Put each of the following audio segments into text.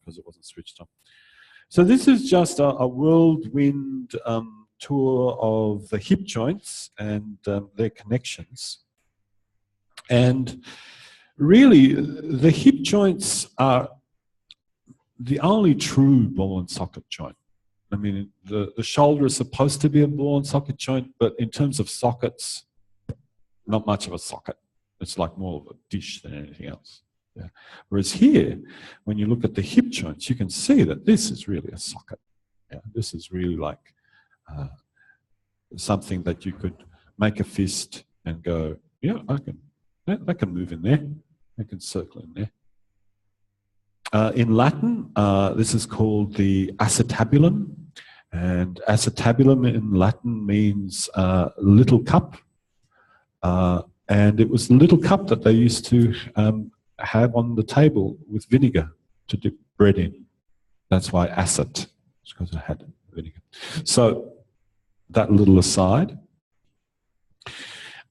because it wasn't switched on. So this is just a whirlwind tour of the hip joints and their connections. And really, the hip joints are the only true ball and socket joint. I mean, the shoulder is supposed to be a ball and socket joint, but in terms of sockets, not much of a socket. It's like more of a dish than anything else. Yeah. Whereas here, when you look at the hip joints, you can see that this is really a socket. Yeah. This is really like something that you could make a fist and go, yeah, that can move in there. I can circle in there. In Latin, this is called the acetabulum, and acetabulum in Latin means little cup, and it was the little cup that they used to have on the table with vinegar to dip bread in. That's why acet, it's because it had vinegar. So that little aside.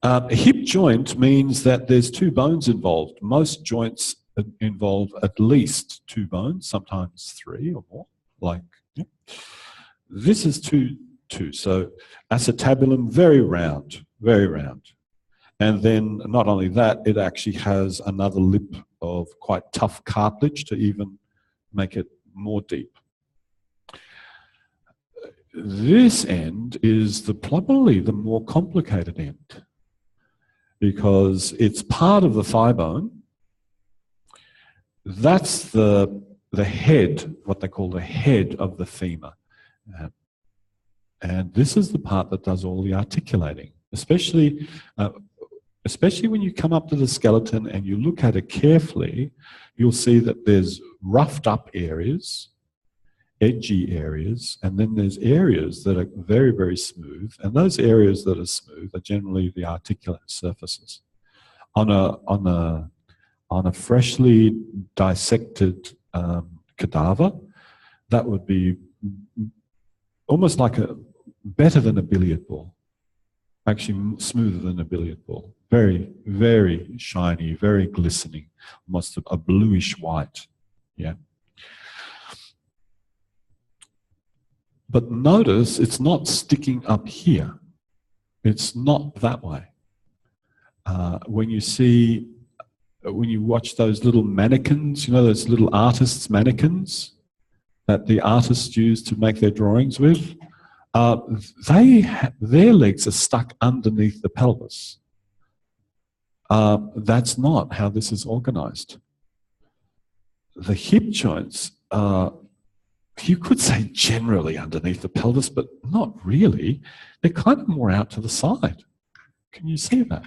A hip joint means that there's two bones involved. Most joints involve at least two bones, sometimes three or more. Like this is two. So acetabulum, very round, very round. And then not only that, it actually has another lip of quite tough cartilage to even make it more deep. This end is probably the more complicated end, because it's part of the thigh bone. That's the head, what they call the head of the femur. And this is the part that does all the articulating, especially when you come up to the skeleton and you look at it carefully, you'll see that there's roughed up areas, edgy areas, and then there's areas that are very, very smooth, and those areas that are smooth are generally the articulate surfaces. On a freshly dissected cadaver, that would be almost like better than a billiard ball, actually smoother than a billiard ball. Very, very shiny, very glistening, almost a bluish white. Yeah. But notice it's not sticking up here. It's not that way. When you watch those little mannequins, you know, those little artists' mannequins that the artists use to make their drawings with, their legs are stuck underneath the pelvis. That's not how this is organized. The hip joints are, you could say, generally underneath the pelvis, but not really. They're kind of more out to the side. Can you see that?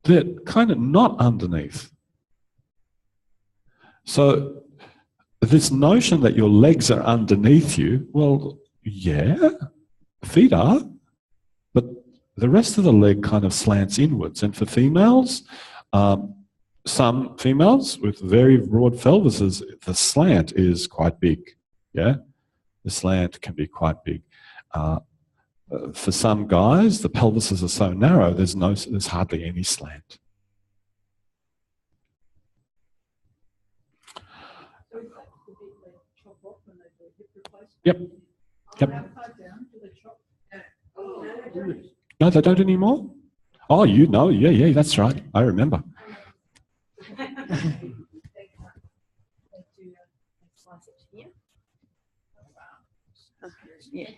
They're kind of not underneath. So this notion that your legs are underneath you, well, yeah, feet are, but the rest of the leg kind of slants inwards. And for females, some females with very broad pelvises, the slant is quite big. Yeah, the slant can be quite big. For some guys, the pelvises are so narrow, there's hardly any slant. So is that the bit they chop off when they do hip replacement? Yep. Yep. How far down do they chop? No, they don't anymore? Oh, you know, yeah, that's right. I remember. Yeah.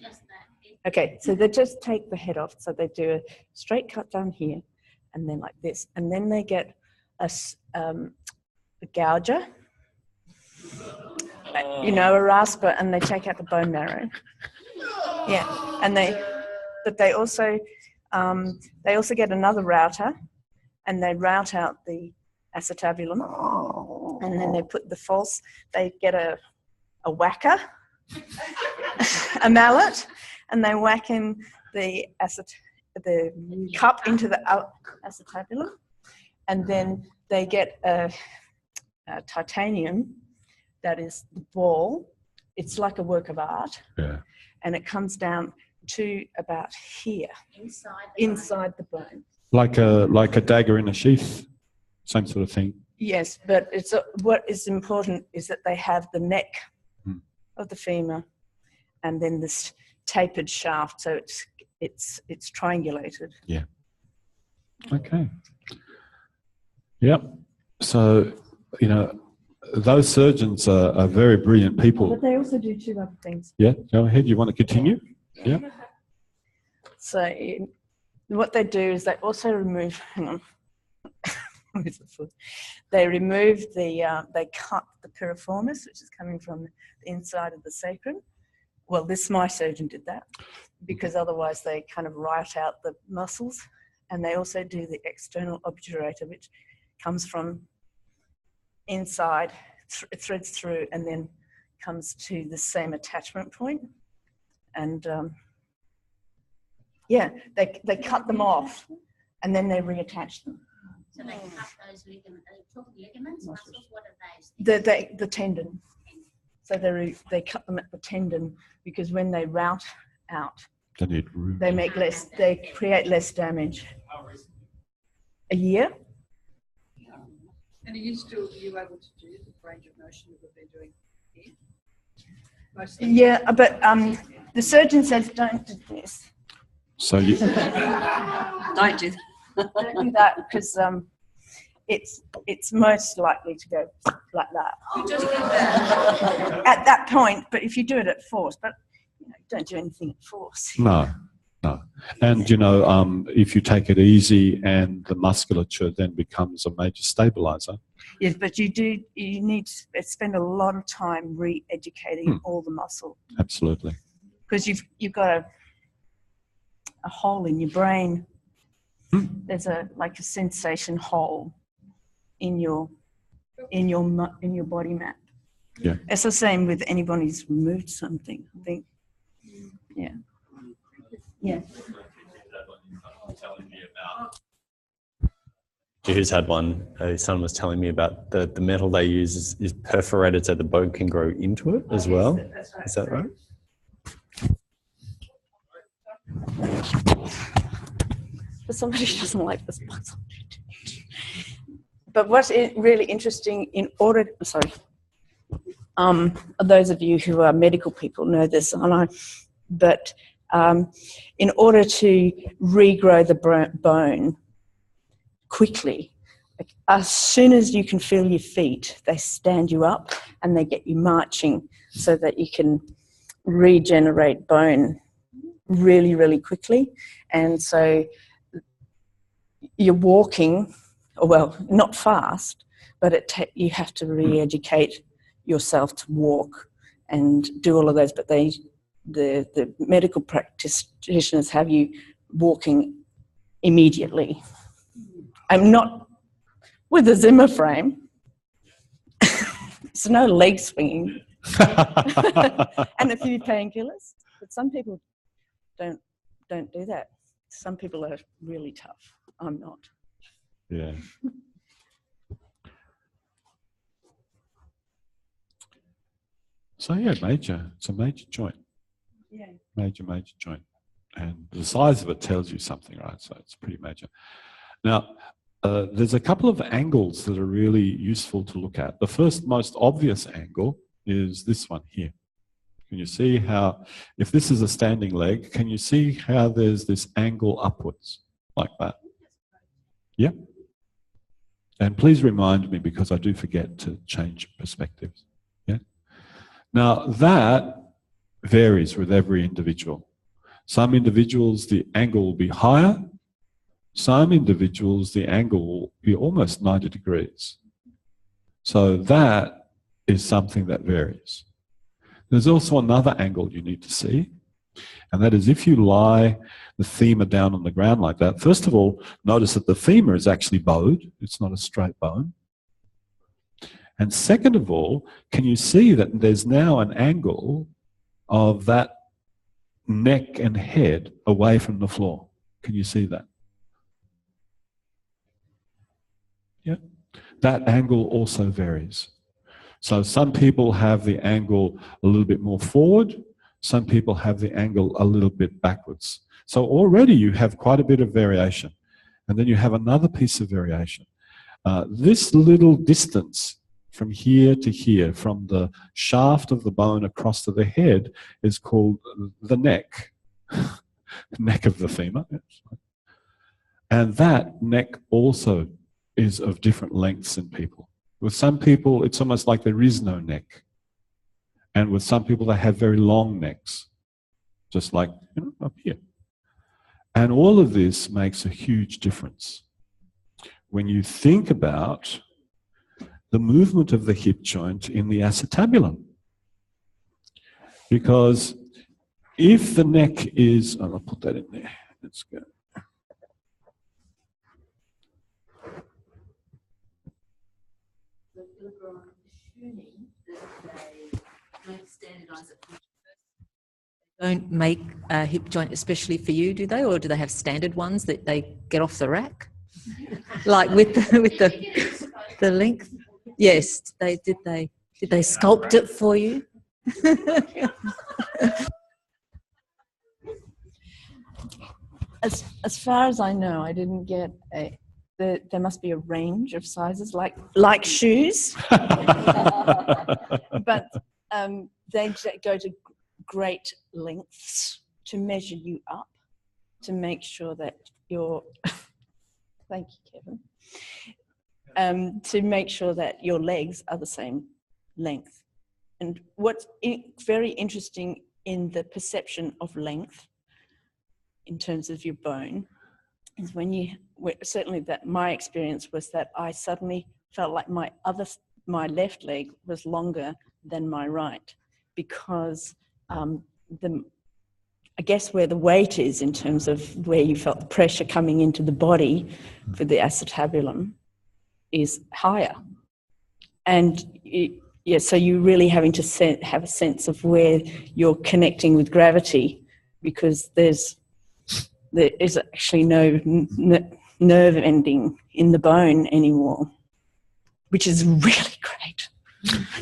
Okay, so they just take the head off. So they do a straight cut down here, and then like this, and then they get a gouger, you know, a rasper, and they take out the bone marrow. Yeah, and they also get another router, and they route out the acetabulum, and then they put the false. They get a whacker, a mallet, and they whack in the cup into the acetabulum, and then they get a titanium that is the ball. It's like a work of art, Yeah. and it comes down to about here, inside the bone. Like a dagger in a sheath, same sort of thing. Yes, but it's what is important is that they have the neck of the femur, and then this tapered shaft, so it's triangulated. Yeah. Okay. Yep. So, you know, those surgeons are very brilliant people. But they also do two other things. Yeah, go ahead. You want to continue? Yeah. So what they do is they also remove, hang on, they remove they cut the piriformis, which is coming from the inside of the sacrum. Well, my surgeon did that, because otherwise they kind of write out the muscles. And they also do the external obturator, which comes from inside, threads through, and then comes to the same attachment point. And yeah, they cut them off, and then they reattach them. So they cut those ligaments, muscles, what are those? The tendon. So they cut them at the tendon, because when they route out, they create less damage. A year. And are you able to do the range of motion that they're doing here? Yeah, but the surgeon says don't do this. So you Don't do that. Don't do that, because it's most likely to go like that. At that point, but if you do it at force, but don't do anything at force. No. And, you know, if you take it easy and the musculature then becomes a major stabilizer. Yes, but you need to spend a lot of time re-educating all the muscle. Absolutely. Because you've got a hole in your brain. There's a sensation hole in your body map. Yeah. It's the same with anybody who's removed something, I think. Yeah. Yeah. Who's had one? His son was telling me about the metal they use is perforated so the bone can grow into it as well. That's right. Is that right? But somebody doesn't like this puzzle. But what's really interesting, those of you who are medical people know this, but in order to regrow the bone quickly, as soon as you can feel your feet, they stand you up and they get you marching so that you can regenerate bone really, really quickly. And so you're walking, well, not fast, but you have to re-educate yourself to walk and do all of those. But the medical practitioners have you walking immediately. I'm not with a Zimmer frame. It's no leg swinging and a few painkillers. But some people don't do that. Some people are really tough. I'm not. Yeah. So yeah, it's a major joint. Yeah. Major joint. And the size of it tells you something, right? So it's pretty major. Now, there's a couple of angles that are really useful to look at. The first most obvious angle is this one here. Can you see how, if this is a standing leg, can you see how there's this angle upwards like that? Yeah. And please remind me, because I do forget to change perspectives. Yeah. Now that varies with every individual. Some individuals, the angle will be higher. Some individuals, the angle will be almost 90 degrees. So that is something that varies. There's also another angle you need to see, and that is if you lie the femur down on the ground like that, first of all, notice that the femur is actually bowed. It's not a straight bone. And second of all, can you see that there's now an angle of that neck and head away from the floor? Can you see that? Yeah. That angle also varies. So some people have the angle a little bit more forward. Some people have the angle a little bit backwards. So already you have quite a bit of variation. And then you have another piece of variation. This little distance from here to here, from the shaft of the bone across to the head, is called the neck, neck of the femur. And that neck also is of different lengths in people. With some people, it's almost like there is no neck. And with some people, they have very long necks, just like up here. And all of this makes a huge difference when you think about the movement of the hip joint in the acetabulum. Because if the neck is, I'll put that in there, let's go. Don't make a hip joint especially for you, do they? Or do they have standard ones that they get off the rack? Like with the length? Yes, did they sculpt it for you? As far as I know, I didn't get there must be a range of sizes, like shoes, but they go to great lengths to measure you up, to make sure that you're thank you, Kevin, to make sure that your legs are the same length. And what's very interesting in the perception of length in terms of your bone is certainly that my experience was that I suddenly felt like my left leg was longer than my right, because I guess where the weight is in terms of where you felt the pressure coming into the body for the acetabulum is higher. And so you're really having to have a sense of where you're connecting with gravity, because there is actually no nerve ending in the bone anymore, which is really great.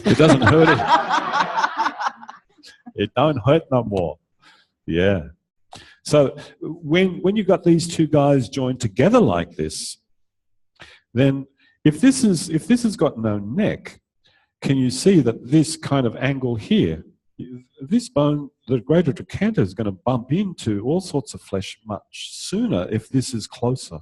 It doesn't hurt it. It don't hurt no more. Yeah. So when you got these two guys joined together like this, then if this has got no neck, can you see that this kind of angle here, this bone, the greater trochanter, is going to bump into all sorts of flesh much sooner if this is closer.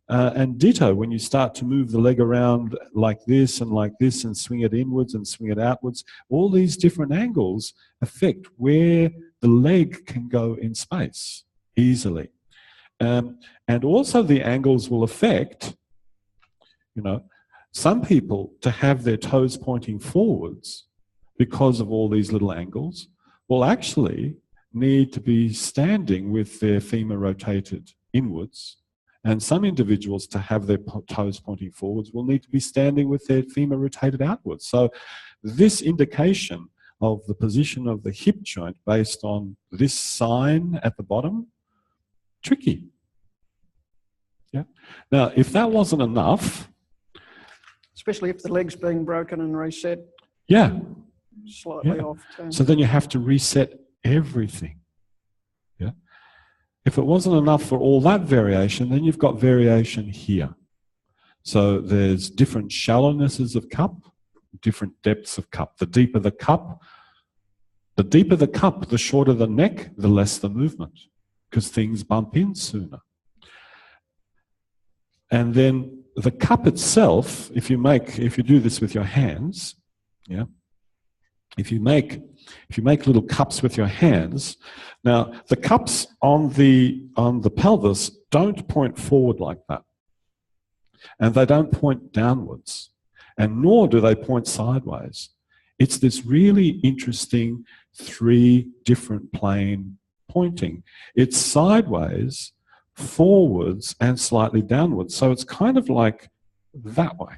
And ditto, when you start to move the leg around like this and swing it inwards and swing it outwards, all these different angles affect where the leg can go in space easily. And also the angles will affect, some people, to have their toes pointing forwards because of all these little angles, will actually need to be standing with their femur rotated inwards. And some individuals, to have their toes pointing forwards, will need to be standing with their femur rotated outwards. So this indication of the position of the hip joint based on this sign at the bottom, tricky. Yeah. Now, if that wasn't enough, especially if the leg's being broken and reset. Yeah. Slightly off. So then you have to reset everything. Yeah. If it wasn't enough for all that variation, then you've got variation here. So there's different shallownesses of cup, different depths of cup. The deeper the cup, the shorter the neck, the less the movement, because things bump in sooner. And then the cup itself, if you do this with your hands, yeah, if you make little cups with your hands, now the cups on the pelvis don't point forward like that, and they don't point downwards, and nor do they point sideways. It's this really interesting 3 different plane pointing. It's sideways, forwards, and slightly downwards. So it's kind of like that way.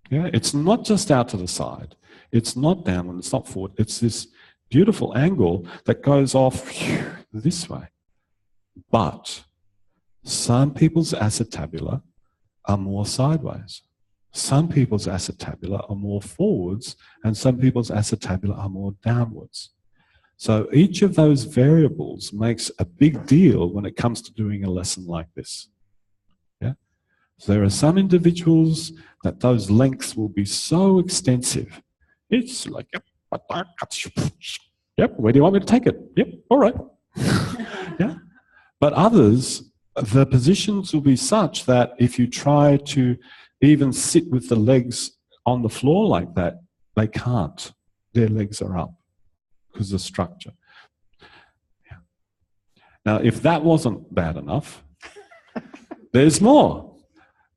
Yeah, it's not just out to the side. It's not downward, it's not forward. It's this beautiful angle that goes off this way. But some people's acetabula are more sideways. Some people's acetabula are more forwards, and some people's acetabula are more downwards. So each of those variables makes a big deal when it comes to doing a lesson like this. So there are some individuals that those lengths will be so extensive. It's like, yep, where do you want me to take it? Yep, all right. Yeah. But others, the positions will be such that if you try to even sit with the legs on the floor like that, they can't. Their legs are up because of the structure. Yeah. Now, if that wasn't bad enough, there's more.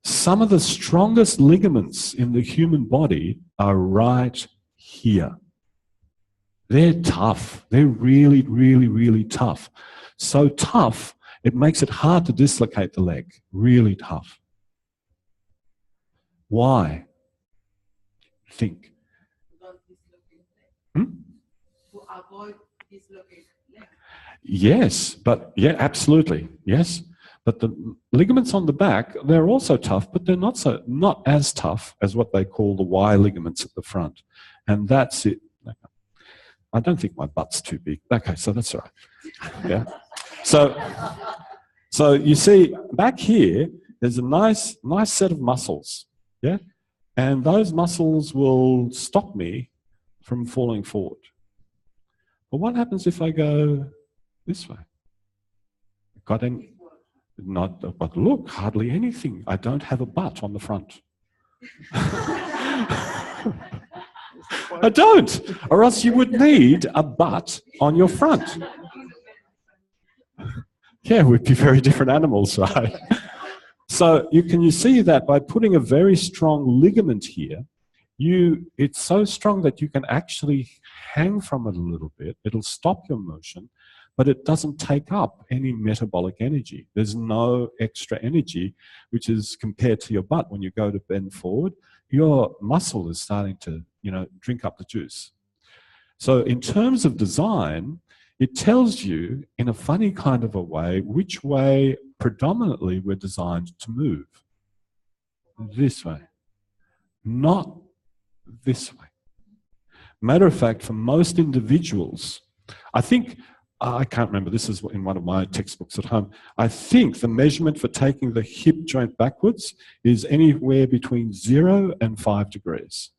Some of the strongest ligaments in the human body are right here. They're tough. They're really, really, really tough. So tough, it makes it hard to dislocate the leg. Really tough. Why? Think. Yes, but yeah, absolutely. Yes. But the ligaments on the back, they're also tough, but they're not as tough as what they call the Y ligaments at the front. And that's it. I don't think my butt's too big. Okay, so that's all right. Yeah. So you see, back here, there's a nice set of muscles. Yeah. And those muscles will stop me from falling forward. But what happens if I go this way? Got any? Not, but look, hardly anything. I don't have a butt on the front. I don't, or else you would need a butt on your front. Yeah, we'd be very different animals, right? So you see that by putting a very strong ligament here, it's so strong that you can actually hang from it a little bit. It'll stop your motion, but it doesn't take up any metabolic energy. There's no extra energy, which is compared to your butt. When you go to bend forward, your muscle is starting to, drink up the juice. So in terms of design, it tells you in a funny kind of a way which way predominantly we're designed to move. This way, not this way. Matter of fact, for most individuals, I think, I can't remember, this is in one of my textbooks at home, I think the measurement for taking the hip joint backwards is anywhere between 0 and 5 degrees.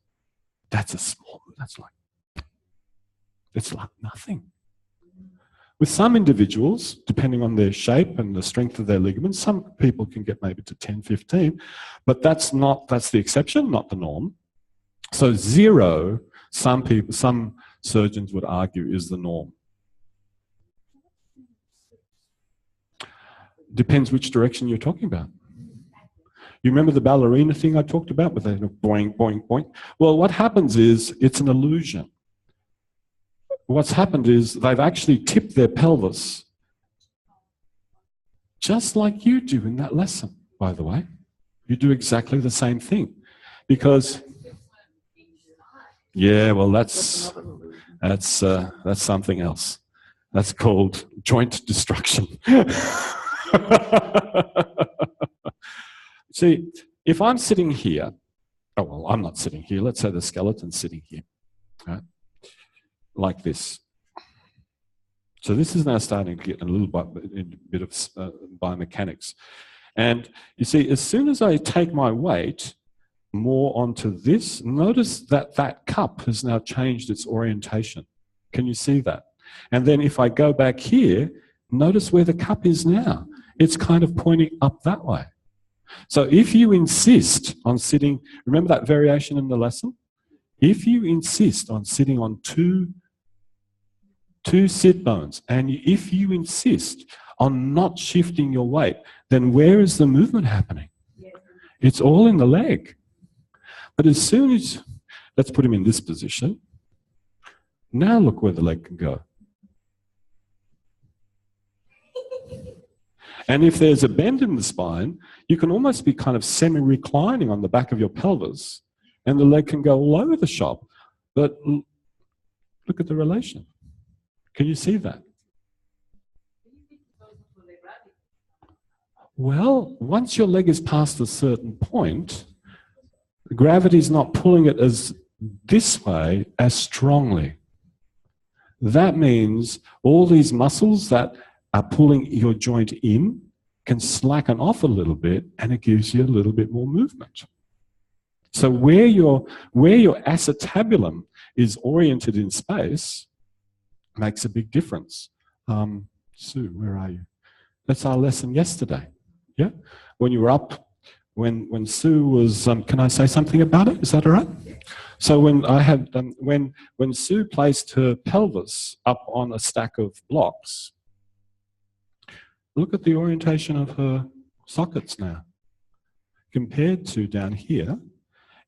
It's like nothing. With some individuals, depending on their shape and the strength of their ligaments, some people can get maybe to 10, 15, but that's the exception, not the norm. So 0, some surgeons would argue, is the norm. Depends which direction you're talking about. You remember the ballerina thing I talked about with the boing, boing, boing? Well, what happens is it's an illusion. What's happened is they've actually tipped their pelvis, just like you do in that lesson, by the way. You do exactly the same thing. Because, yeah, well, that's something else. That's called joint destruction. See, if I'm sitting here, oh, well, I'm not sitting here. Let's say the skeleton's sitting here, right? Like this. So this is now starting to get a little bit of biomechanics. And you see, as soon as I take my weight more onto this, notice that that cup has now changed its orientation. Can you see that? And then if I go back here, notice where the cup is now. It's kind of pointing up that way. So if you insist on sitting, remember that variation in the lesson? If you insist on sitting on two sit bones, and if you insist on not shifting your weight, then where is the movement happening? It's all in the leg. But as soon as, let's put him in this position. Now look where the leg can go. And if there's a bend in the spine, you can almost be kind of semi-reclining on the back of your pelvis, and the leg can go all over the shop. But look at the relation. Can you see that? Well, once your leg is past a certain point, gravity's not pulling it as this way as strongly. That means all these muscles that are pulling your joint in can slacken off a little bit, and it gives you a little bit more movement. So where your acetabulum is oriented in space makes a big difference. Sue, where are you? That's our lesson yesterday. Yeah, when you were up, when Sue was, can I say something about it? Is that all right? So when I had, when Sue placed her pelvis up on a stack of blocks, look at the orientation of her sockets now, compared to down here.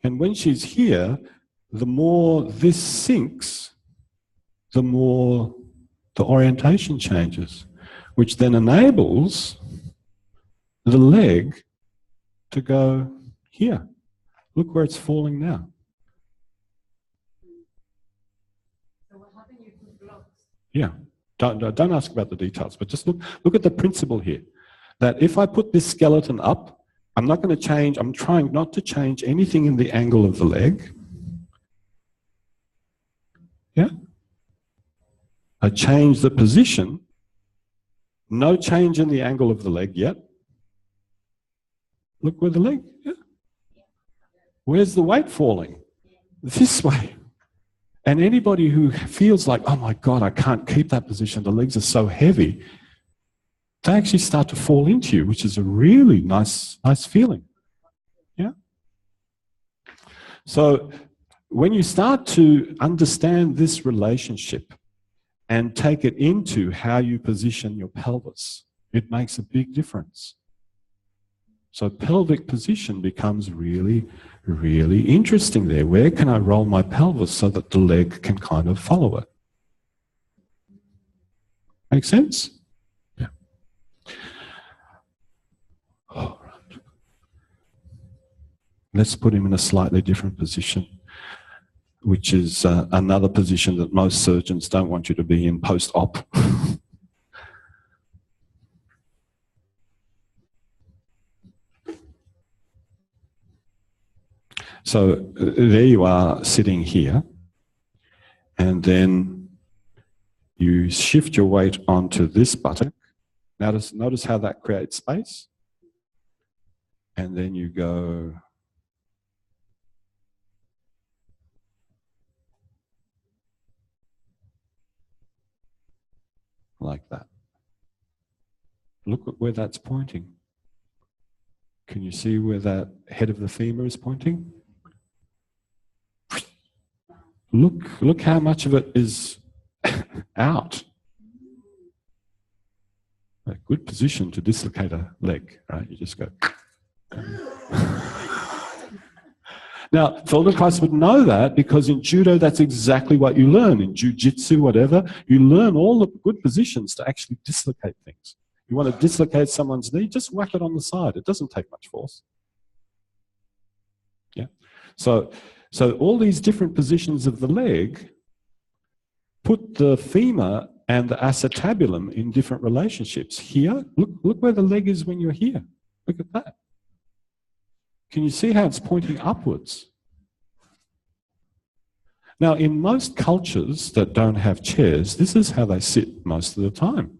And when she's here, the more this sinks, the more the orientation changes, which then enables the leg to go here. Look where it's falling now. So what happened? You put blocks. Yeah. Don't ask about the details, but just look at the principle here. That if I put this skeleton up, I'm not going to change, I'm trying not to change anything in the angle of the leg. Yeah? I change the position, no change in the angle of the leg yet. Look where the leg, yeah? Where's the weight falling? This way. And anybody who feels like, oh my God, I can't keep that position, the legs are so heavy, they actually start to fall into you, which is a really nice feeling. Yeah? So when you start to understand this relationship and take it into how you position your pelvis, it makes a big difference. So pelvic position becomes really, really interesting there. Where can I roll my pelvis so that the leg can kind of follow it? Make sense? Yeah. All right. Let's put him in a slightly different position, which is another position that most surgeons don't want you to be in post-op. So there you are sitting here, and then you shift your weight onto this buttock. Notice how that creates space. And then you go like that. Look at where that's pointing. Can you see where that head of the femur is pointing? Look how much of it is out. A good position to dislocate a leg, right? You just go. Now, Feldenkrais would know that because in judo, that's exactly what you learn. In jiu-jitsu, whatever, you learn all the good positions to actually dislocate things. You want to dislocate someone's knee, just whack it on the side. It doesn't take much force. Yeah. So all these different positions of the leg put the femur and the acetabulum in different relationships. Here, look where the leg is when you're here. Look at that. Can you see how it's pointing upwards? Now, in most cultures that don't have chairs, this is how they sit most of the time.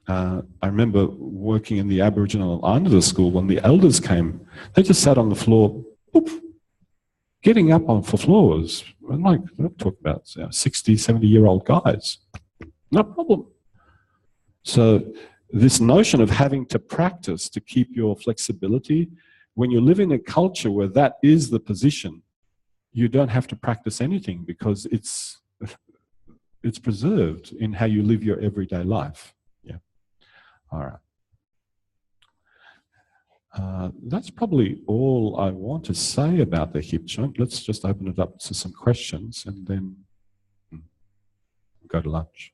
I remember working in the Aboriginal Islander school when the elders came, they just sat on the floor, boop, getting up on for floors. I'm like, I'm talking about 60, 70-year-old guys. No problem. So this notion of having to practice to keep your flexibility, when you live in a culture where that is the position, you don't have to practice anything because it's preserved in how you live your everyday life. All right. That's probably all I want to say about the hip joint. Let's just open it up to some questions and then go to lunch.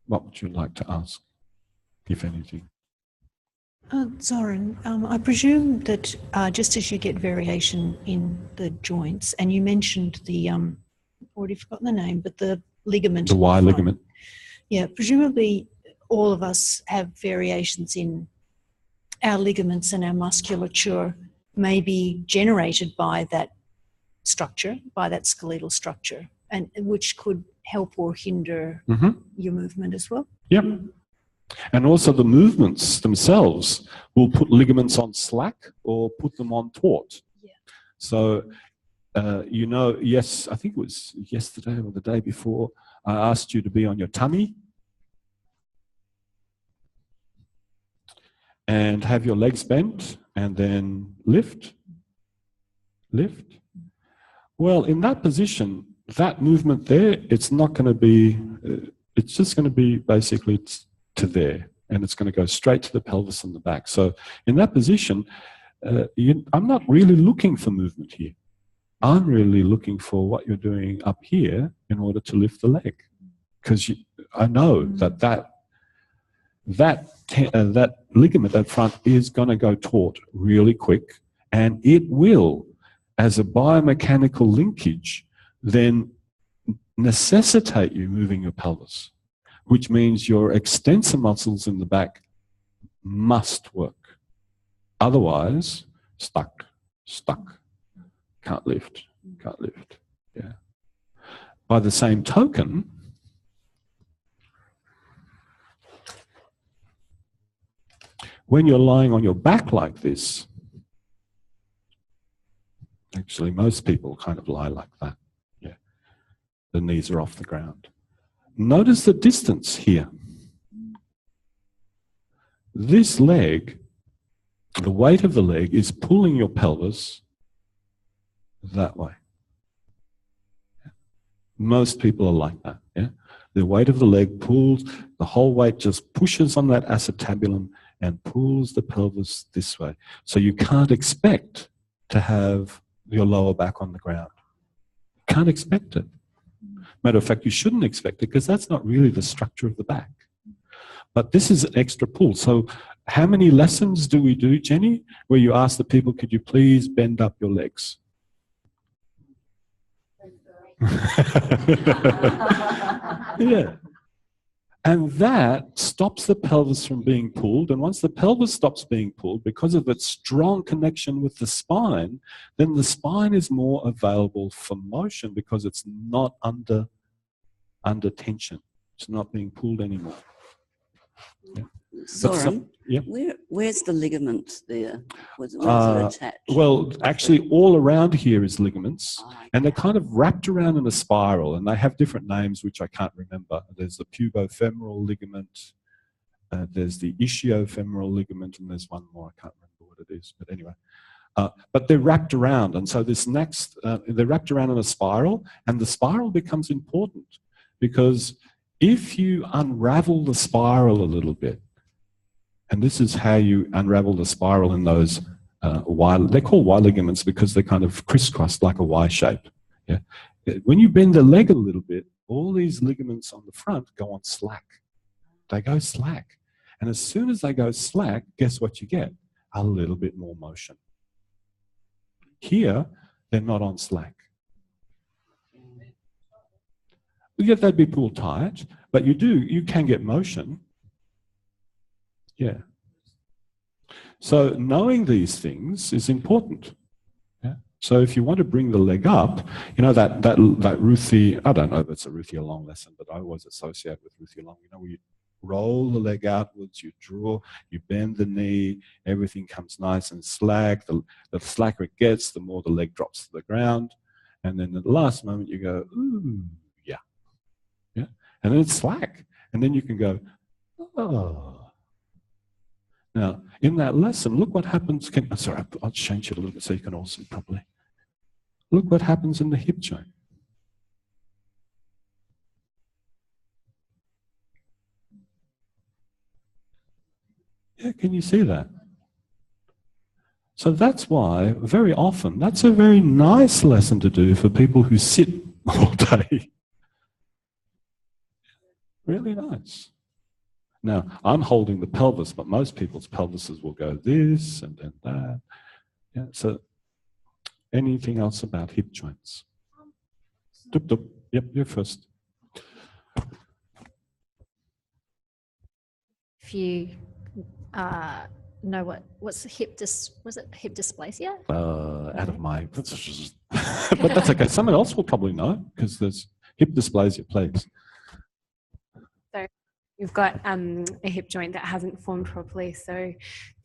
What would you like to ask, if anything? Zoran, I presume that just as you get variation in the joints, and you mentioned the, already forgotten the name, but the ligament. The Y ligament. Yeah, presumably all of us have variations in our ligaments and our musculature may be generated by that structure, by that skeletal structure, and which could help or hinder your movement as well. Yep. And also the movements themselves will put ligaments on slack or put them on taut. Yeah. So, you know, yes, I think it was yesterday or the day before, I asked you to be on your tummy and have your legs bent and then lift. Well, in that position, that movement there, it's not going to be, it's just going to be basically to there, and it's going to go straight to the pelvis and the back. So in that position, I'm not really looking for movement here. I'm really looking for what you're doing up here in order to lift the leg, because I know that ligament at front is going to go taut really quick, and it will, as a biomechanical linkage, then necessitate you moving your pelvis, which means your extensor muscles in the back must work. Otherwise, stuck, can't lift. Yeah. By the same token, when you're lying on your back like this, actually most people kind of lie like that. Yeah. The knees are off the ground. Notice the distance here. This leg, the weight of the leg is pulling your pelvis that way. Most people are like that. Yeah? The weight of the leg pulls, the whole weight just pushes on that acetabulum and pulls the pelvis this way. So you can't expect to have your lower back on the ground. You can't expect it. Matter of fact, you shouldn't expect it, because that's not really the structure of the back. But this is an extra pull. So how many lessons do we do, Jenny, where you ask the people, could you please bend up your legs? Yeah. And that stops the pelvis from being pulled. And once the pelvis stops being pulled, because of its strong connection with the spine, then the spine is more available for motion because it's not under tension. It's not being pulled anymore. Yeah. Zoran, yeah. Where's the ligament there? Where's it attached? Well, actually, all around here is ligaments, and they're kind of wrapped around in a spiral, and they have different names, which I can't remember. There's the pubofemoral ligament, there's the ischiofemoral ligament, and there's one more. I can't remember what it is, but anyway. But they're wrapped around, and so this next, they're wrapped around in a spiral, and the spiral becomes important because if you unravel the spiral a little bit, and this is how you unravel the spiral in those they're called Y ligaments because they're kind of crisscrossed like a Y shape. Yeah. When you bend the leg a little bit, all these ligaments on the front go on slack. They go slack. And as soon as they go slack, guess what you get? A little bit more motion. Here, they're not on slack. Yeah, they'd be pulled tight, but you can get motion. Yeah. So knowing these things is important. Yeah. So if you want to bring the leg up, you know that Ruthie, I don't know if it's a Ruthie Long lesson, but I always associate with Ruthie Long. You know, where you roll the leg outwards, you draw, you bend the knee, everything comes nice and slack. The slacker it gets, the more the leg drops to the ground. And then at the last moment you go, ooh, yeah. Yeah. And then it's slack. And then you can go, oh. Now, in that lesson, look what happens. Sorry, I'll change it a little bit so you can all see properly. Look what happens in the hip joint. Yeah, can you see that? So that's why, very often, that's a very nice lesson to do for people who sit all day. Really nice. Now, I'm holding the pelvis, but most people's pelvises will go this and then that. Yeah, so anything else about hip joints? Yep, you're first. If you know what's the was it hip dysplasia? Out of my, but that's okay. Someone else will probably know because there's Hip dysplasia, please. You've got a hip joint that hasn't formed properly, so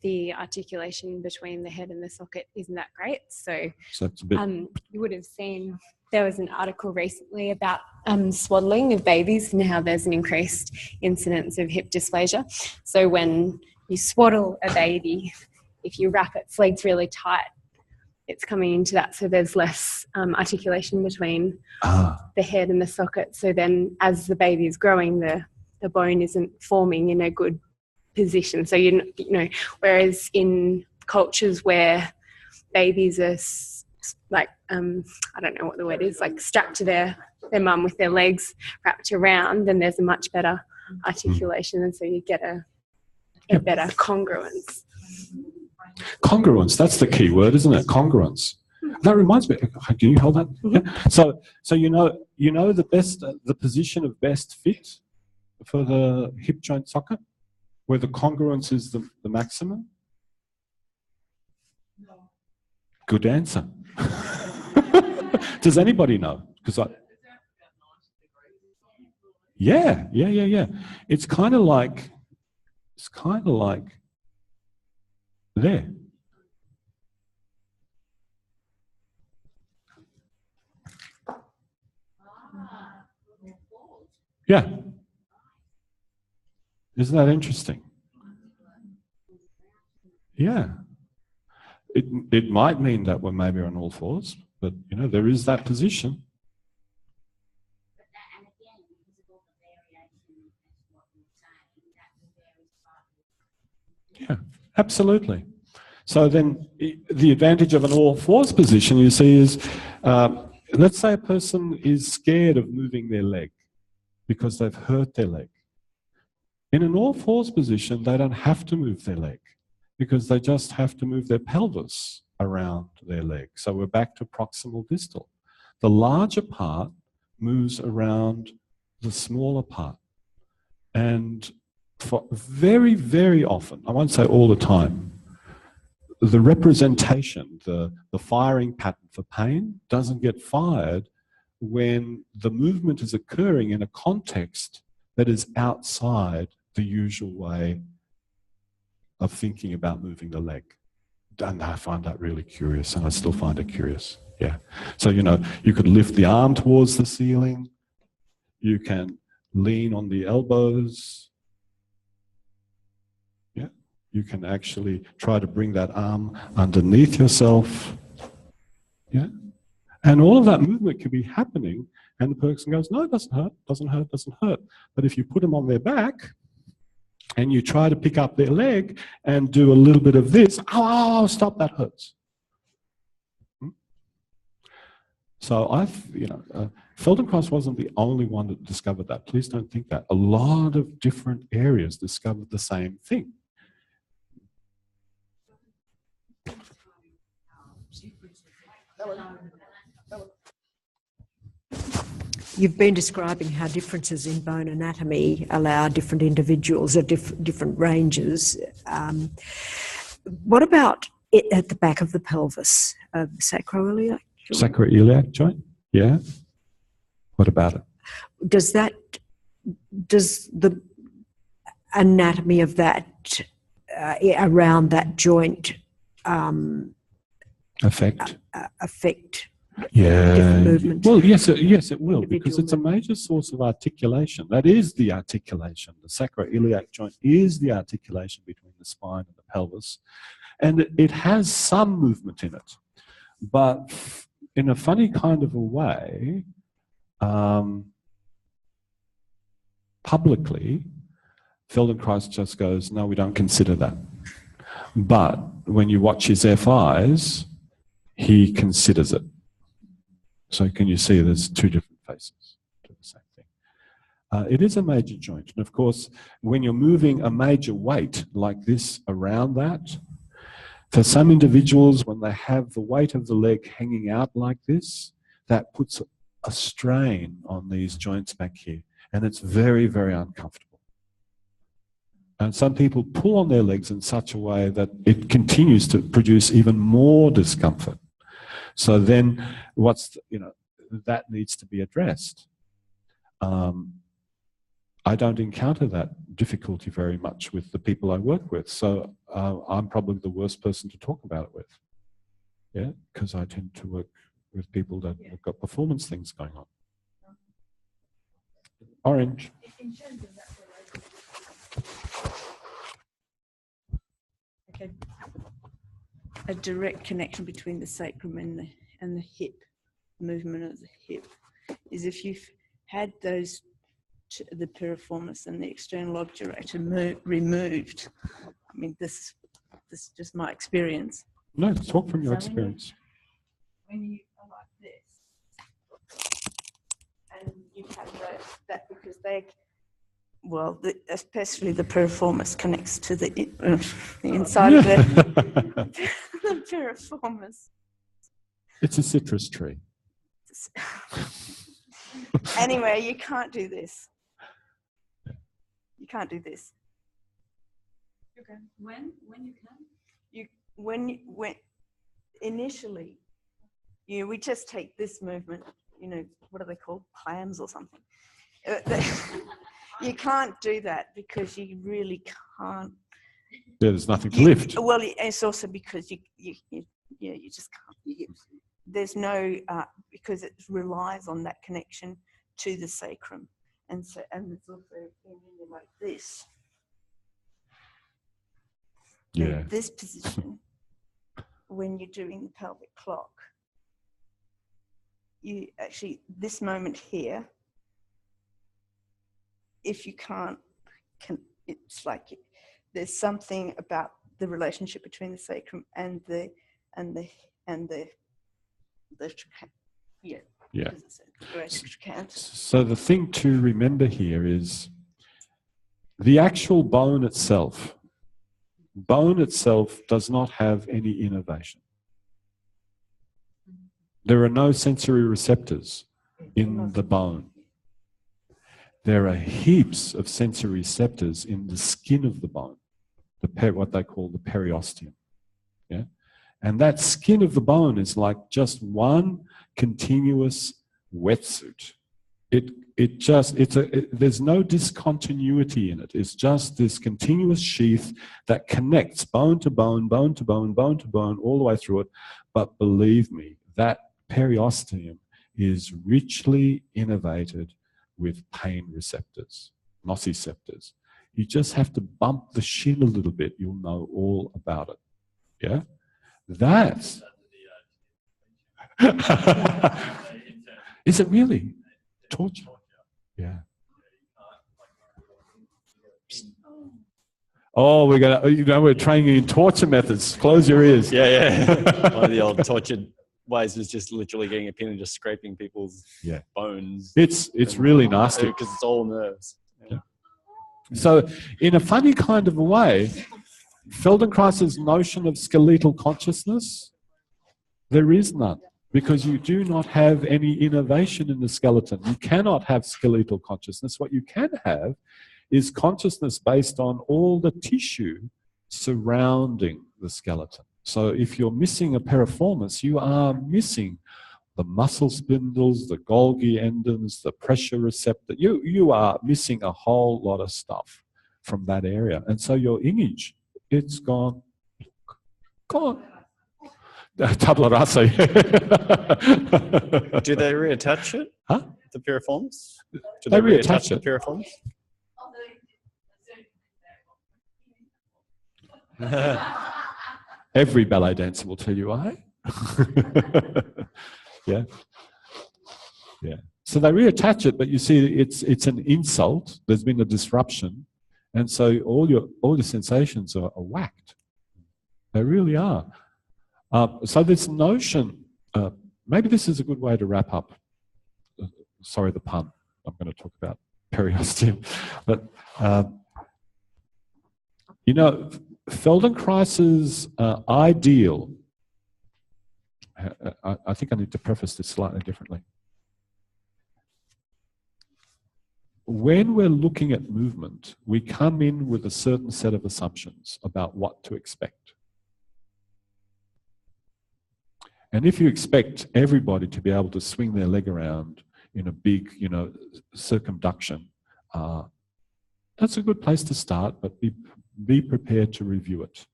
the articulation between the head and the socket isn't that great. So it's a bit. You would have seen there was an article recently about swaddling of babies and how there's an increased incidence of hip dysplasia. So when you swaddle a baby, if you wrap its legs really tight, it's coming into that, so there's less articulation between the head and the socket. So then as the baby is growing, the bone isn't forming in a good position. So, you know, whereas in cultures where babies are like, I don't know what the word is, like strapped to their mum with their legs wrapped around, then there's a much better articulation, and so you get a better congruence. Congruence, that's the key word, isn't it? Congruence. That reminds me, can you hold that? Yeah. So you know the position of best fit for the hip joint socket, where the congruence is the maximum? Good answer. Does anybody know? Because yeah. It's kind of like there. Yeah. Isn't that interesting? Yeah. It might mean that we're maybe on all fours, but you know, there is that position. Yeah, absolutely. So then the advantage of an all fours position, you see, is let's say a person is scared of moving their leg because they've hurt their leg. In an all fours position, they don't have to move their leg because they just have to move their pelvis around their leg. So we're back to proximal distal. The larger part moves around the smaller part. And for very, very often, I won't say all the time, the representation, the firing pattern for pain doesn't get fired when the movement is occurring in a context that is outside the usual way of thinking about moving the leg. And I find that really curious, and I still find it curious. Yeah. So, you know, you could lift the arm towards the ceiling. You can lean on the elbows. Yeah. You can actually try to bring that arm underneath yourself. Yeah. And all of that movement could be happening, and the person goes, no, it doesn't hurt, doesn't hurt, doesn't hurt. But if you put them on their back and you try to pick up their leg and do a little bit of this, oh, stop, that hurts. So Feldenkrais wasn't the only one that discovered that. Please don't think that. A lot of different areas discovered the same thing. You've been describing how differences in bone anatomy allow different individuals at different ranges. What about it at the back of the pelvis, sacroiliac? Sacroiliac joint? Yeah. What about it? Does the anatomy of that around that joint affect? Different movements? Well, yes, it will, because it's a major source of articulation. That is the articulation. The sacroiliac joint is the articulation between the spine and the pelvis, and it has some movement in it, but in a funny kind of a way. Publicly, Feldenkrais just goes, no, we don't consider that. But when you watch his FIs, he considers it. So can you see there's two different faces to the same thing. It is a major joint. And of course, when you're moving a major weight like this around that, for some individuals, when they have the weight of the leg hanging out like this, that puts a strain on these joints back here. And it's very, very uncomfortable. And some people pull on their legs in such a way that it continues to produce even more discomfort. So then that needs to be addressed. I don't encounter that difficulty very much with the people I work with. So I'm probably the worst person to talk about it with. Yeah, because I tend to work with people that have got performance things going on. Orange. Okay. A direct connection between the sacrum and the hip, movement of the hip, is if you've had those, the piriformis and the external obturator removed. I mean, this is just my experience. No, talk from your experience. When you are like this, and you have that because they, well, especially the piriformis connects to the inside of the piriformis. It's a citrus tree. Anyway, you can't do this. You can't do this. Okay. When you can? When initially, we just take this movement, what are they called? Clams or something. You can't do that because you really can't. Yeah, there's nothing to lift. Well, it's also because you just can't. There's no, because it relies on that connection to the sacrum. And it's also when you're like this. Yeah. In this position, when you're doing the pelvic clock, you actually, this moment here, if you can't, it's like there's something about the relationship between the sacrum and the yeah. So the thing to remember here is the actual bone itself does not have any innervation. There are no sensory receptors in the bone. There are heaps of sensory receptors in the skin of the bone, what they call the periosteum. Yeah? And that skin of the bone is like just one continuous wetsuit. There's no discontinuity in it. It's just this continuous sheath that connects bone to bone, bone to bone, bone to bone, all the way through it. But believe me, that periosteum is richly innervated with pain receptors, nociceptors. You just have to bump the shin a little bit. You'll know all about it. Yeah? That's... Is it really? Torture? Yeah. Oh, we're training you in torture methods. Close your ears. Yeah. One of the old tortured ways was just literally getting a pin and just scraping people's bones. It's really nasty. Because it's all nerves. Yeah. So, in a funny kind of a way, Feldenkrais's notion of skeletal consciousness, there is none. Because you do not have any innervation in the skeleton. You cannot have skeletal consciousness. What you can have is consciousness based on all the tissue surrounding the skeleton. So if you're missing a piriformis, you are missing the muscle spindles, the Golgi endons, the pressure receptor. You are missing a whole lot of stuff from that area. And so your image, it's gone. Tabula rasa. Do they reattach it? Huh? The piriforms? Do they reattach the piriforms? Every ballet dancer will tell you why. Yeah. So they reattach it, but you see, it's an insult. There's been a disruption, and so all your sensations are whacked. They really are. So this notion, maybe this is a good way to wrap up. Sorry, the pun. I'm going to talk about periosteum. But, Feldenkrais's ideal, I think I need to preface this slightly differently. When we're looking at movement, we come in with a certain set of assumptions about what to expect. And if you expect everybody to be able to swing their leg around in a big, circumduction, that's a good place to start, but be prepared to review it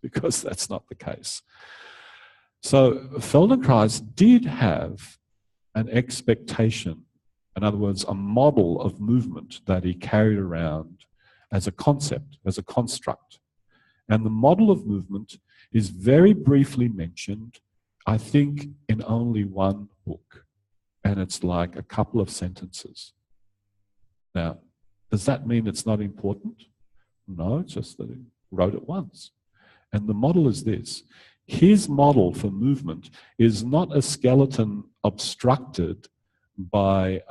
because that's not the case. So Feldenkrais did have an expectation, in other words, a model of movement that he carried around as a concept, as a construct. And the model of movement is very briefly mentioned, I think, in only one book. And it's like a couple of sentences. Now, does that mean it's not important? No, it's just that he wrote it once. And the model is this. His model for movement is not a skeleton obstructed by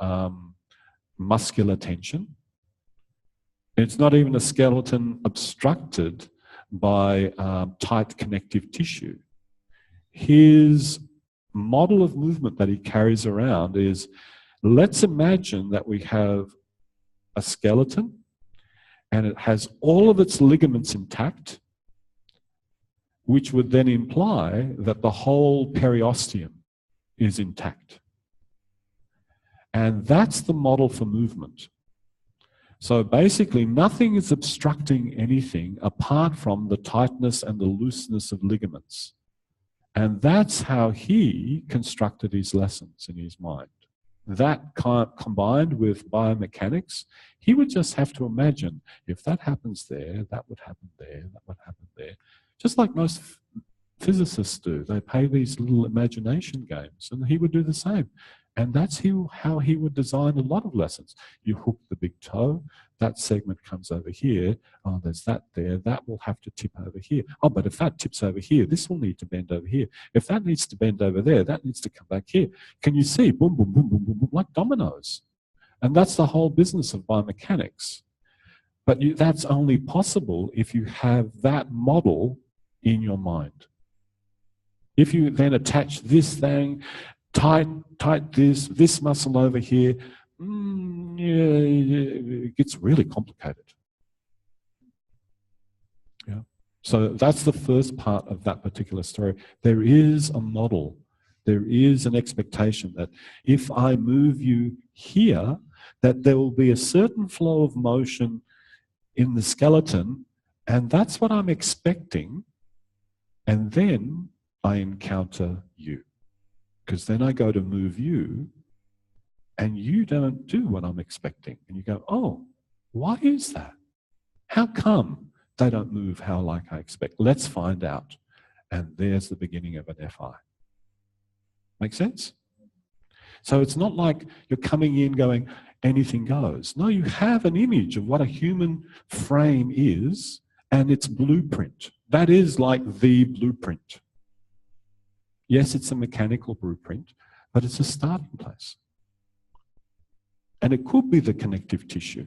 muscular tension. It's not even a skeleton obstructed by tight connective tissue. His model of movement that he carries around is, let's imagine that we have a skeleton and it has all of its ligaments intact, which would then imply that the whole periosteum is intact. And that's the model for movement. So basically, nothing is obstructing anything apart from the tightness and the looseness of ligaments. And that's how he constructed his lessons in his mind. That combined with biomechanics, he would just have to imagine, if that happens there, that would happen there, that would happen there. Just like most physicists do. They play these little imagination games, and he would do the same. And that's how he would design a lot of lessons. You hook the big toe, that segment comes over here, oh, there's that there, that will have to tip over here. Oh, but if that tips over here, this will need to bend over here. If that needs to bend over there, that needs to come back here. Can you see? Boom, boom, boom, boom, boom, boom, like dominoes. And that's the whole business of biomechanics. But that's only possible if you have that model in your mind. If you then attach this thing, tight this muscle over here, it gets really complicated. Yeah. So that's the first part of that particular story. There is a model. There is an expectation that if I move you here, that there will be a certain flow of motion in the skeleton, and that's what I'm expecting. And then I encounter you. Because then I go to move you, and you don't do what I'm expecting. And you go, oh, why is that? How come they don't move how like I expect? Let's find out. And there's the beginning of an FI. Make sense? So it's not like you're coming in going, anything goes. No, you have an image of what a human frame is and its blueprint. That is like the blueprint. Yes, it's a mechanical blueprint, but it's a starting place. And it could be the connective tissue.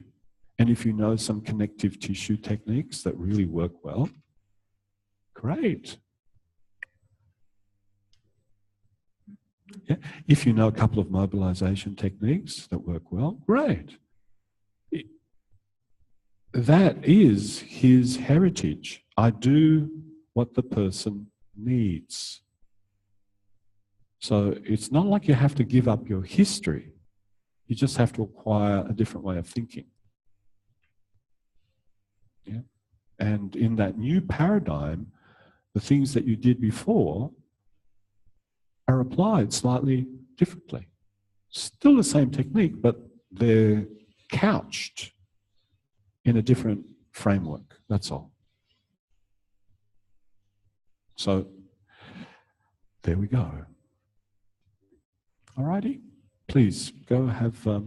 And if you know some connective tissue techniques that really work well, great. Yeah. If you know a couple of mobilization techniques that work well, great. That is his heritage. I do what the person needs. So it's not like you have to give up your history. You just have to acquire a different way of thinking. Yeah? And in that new paradigm, the things that you did before are applied slightly differently. Still the same technique, but they're couched in a different framework. That's all. So there we go. Alrighty, please go have a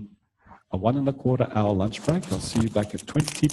1 1/4 hour lunch break. I'll see you back at 2:20.